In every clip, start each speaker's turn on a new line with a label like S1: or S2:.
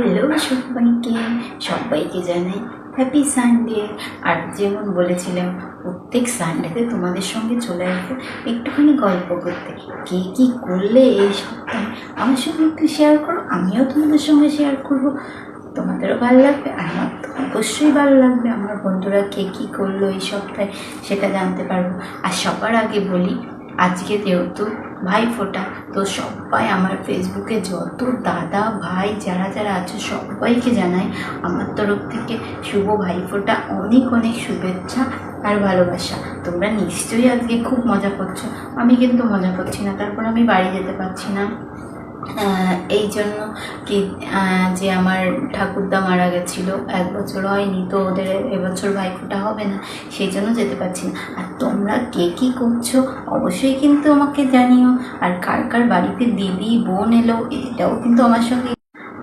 S1: Hello সবাইকে, সবাইকে জানাই হ্যাপি সানডে। আর যেমন বলেছিলাম প্রত্যেক সানডেতে তোমাদের সঙ্গে চলে আসবো একটুখানি গল্প করতে। কে কী করলে এই সপ্তাহে আমার সঙ্গে একটু শেয়ার করো, আমিও তোমাদের সঙ্গে শেয়ার করবো। তোমাদেরও ভালো লাগবে, আমার তো অবশ্যই ভালো লাগবে। আমার বন্ধুরা কে কী করলো এই সপ্তাহে সেটা জানতে পারবো। আর সবার আগে বলি, আজকে যেহেতু ভাইফোঁটা, তো সবাই আমার ফেসবুকে যত দাদা ভাই যারা যারা আছে সবাইকে জানাই আমার তরফ থেকে শুভ ভাইফোঁটা, অনেক অনেক শুভেচ্ছা আর ভালোবাসা। তোমরা নিশ্চয়ই আজকে খুব মজা করছো, আমি কিন্তু মজা করছি না, তারপর আমি বাড়ি যেতে পারছি না এই জন্য কি যে আমার ঠাকুরদা মারা গেছিলো, 1 বছর হয়নি, তো ওদের এবছর ভাইফোঁটা হবে না, সেই জন্য যেতে পারছি না। আর তোমরা কে কী করছো অবশ্যই কিন্তু আমাকে জানিও। আর কার কার বাড়িতে দিদি বোন এলো এটাও কিন্তু আমার সঙ্গে।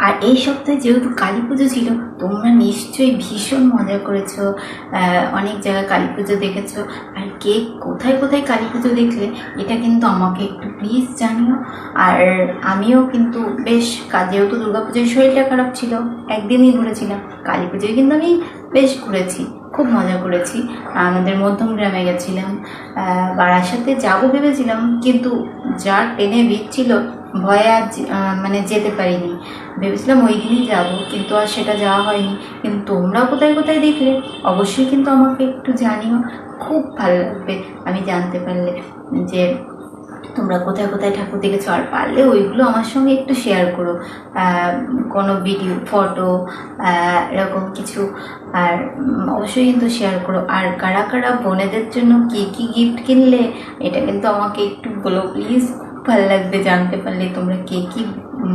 S1: আর এই সপ্তাহে যেহেতু কালী পুজো ছিল, তোমরা নিশ্চয়ই ভীষণ মজা করেছো, অনেক জায়গায় কালী পুজো দেখেছো। আর কে কোথায় কোথায় কালী পুজো দেখলে এটা কিন্তু আমাকে একটু প্লিজ জানিও। আর আমিও কিন্তু বেশ যেহেতু দুর্গা পুজোয় শরীরটা খারাপ ছিল, একদিনই ঘুরেছিলাম, কালী পুজোয় কিন্তু আমি বেশ ঘুরেছি, খুব মজা করেছি। আমাদের মধ্যম গ্রামে গেছিলাম, বারাসাতে যাবো ভেবেছিলাম, কিন্তু যা ট্রেনে ভিড় ছিল ভয়ে আর মানে যেতে পারিনি। ভেবেছিলাম ওই দিনই যাবো, কিন্তু আর সেটা যাওয়া হয়নি। কিন্তু তোমরা কোথায় কোথায় দেখলে অবশ্যই কিন্তু আমাকে একটু জানিও, খুব ভালো লাগবে আমি জানতে পারলে যে তোমরা কোথায় কোথায় ঠাকুর দেখেছো। আর পারলে ওইগুলো আমার সঙ্গে একটু শেয়ার করো, কোনো ভিডিও ফটো এরকম কিছু। আর অবশ্যই কিন্তু শেয়ার করো। আর কারা কারা বোনেদের জন্য কী কী গিফট কিনলে এটা কিন্তু আমাকে একটু বলো প্লিজ, খুব ভালো লাগবে জানতে পারলে তোমরা কে কী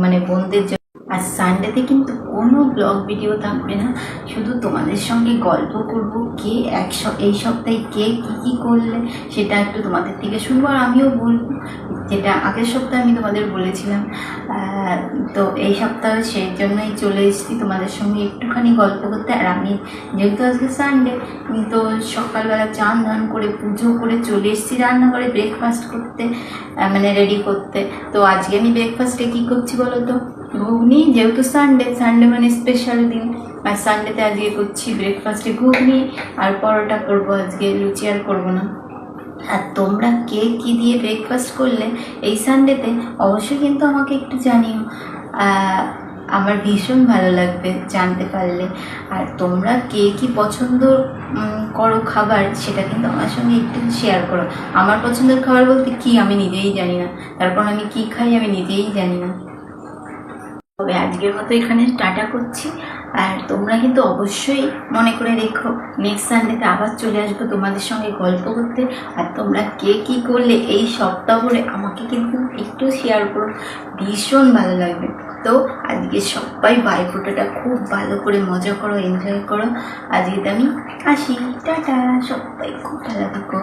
S1: মানে বোনদের জন্য। আর সানডেতে কিন্তু কোনো ব্লগ ভিডিও থাকবে না, শুধু তোমাদের সঙ্গে গল্প করব, কে এই সপ্তাহে কে কী কী করলে সেটা একটু তোমাদের থেকে শুনবো। আর আমিও বলবো যেটা আগের সপ্তাহে আমি তোমাদের বলেছিলাম। তো এই সপ্তাহে সেই জন্যই চলে এসেছি তোমাদের সঙ্গে একটুখানি গল্প করতে। আর আমি যেহেতু আজকে সানডে, তো সকালবেলা চান ধান করে পুজো করে চলে এসেছি রান্নাঘরে ব্রেকফাস্ট করতে, মানে রেডি করতে। তো আজকে আমি ব্রেকফাস্টে কী করছি বলো তো, ঘুগনি, যেহেতু সানডে মানে স্পেশাল দিন, আর সানডেতে আজকে করছি ব্রেকফাস্টে ঘুগনি আর পরোটা করবো, আজকে লুচি আর করবো না। আর তোমরা কে কী দিয়ে ব্রেকফাস্ট করলে এই সানডেতে অবশ্যই কিন্তু আমাকে একটু জানিও, আমার ভীষণ ভালো লাগবে জানতে পারলে। আর তোমরা কে কী পছন্দ করো খাবার সেটা কিন্তু আমার সঙ্গে একটু শেয়ার করো। আমার পছন্দের খাবার বলতে কি আমি নিজেই জানি না, তারপর আমি কি খাই আমি নিজেই জানি না। তবে আজকের মতো এখানে টাটা করছি। আর তোমরা কিন্তু অবশ্যই মনে করে রেখো নেক্সট সানডেতে আবার চলে আসবো তোমাদের সঙ্গে গল্প করতে। আর তোমরা কে কী করলে এই সপ্তাহ ভরে আমাকে কিন্তু একটু শেয়ার করো, ভীষণ ভালো লাগবে। তো আজকে সবাই ভাইফোঁটাটা খুব ভালো করে মজা করো, এনজয় করো। আজকে আমি আসি, টাটা, সবাই খুব ভালো থাকো।